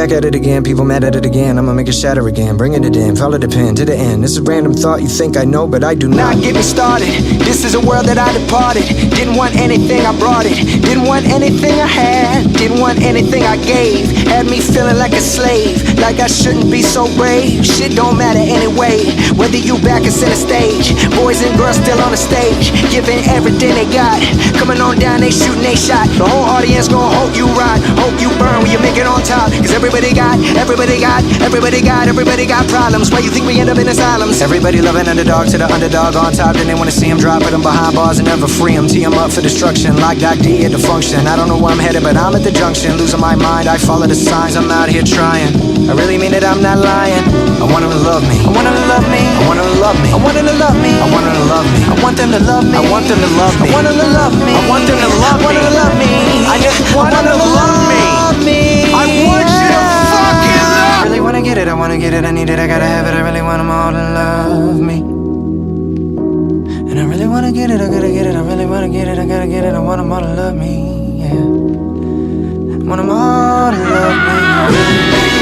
Back at it again, people mad at it again. I'ma make it shatter again, bringing it in, follow the pen to the end. This is random thought, you think I know, but I do not. Get me started, this is a world that I departed. Didn't want anything, I brought it. Didn't want anything I had, didn't want anything I gave. Had me feeling like a slave, like I shouldn't be so brave. Shit don't matter anyway, whether you back or center stage. Boys and girls still on the stage, giving everything they got. Coming on down, they shooting they shot. The whole audience gon' hope you ride, hope you burn when you make it on top. Cause everybody got problems. Why you think we end up in asylums? Everybody loving underdog to the underdog on top. Then they wanna see him drop, put him behind bars and never free him. Tee him up for destruction, like Doc D at the function. I don't know where I'm headed, but I'm at the junction. Losing my mind, I follow the signs, I'm out here trying. I really mean it, I'm not lying. I want them to love me, I want them to love me, I want them to love me, I want them to love me, I want them to love me, I want them to love me, I want them to love me, I want them to love me, I want them to love me, I want them to love me, I just want them to love me. I want you to fucking love. I really wanna get it, I wanna get it, I need it, I gotta have it. I really want them all to love me. And I really wanna get it, I gotta get it, I really wanna get it, I gotta get it. I want them all to love me, yeah. I want them all to love me.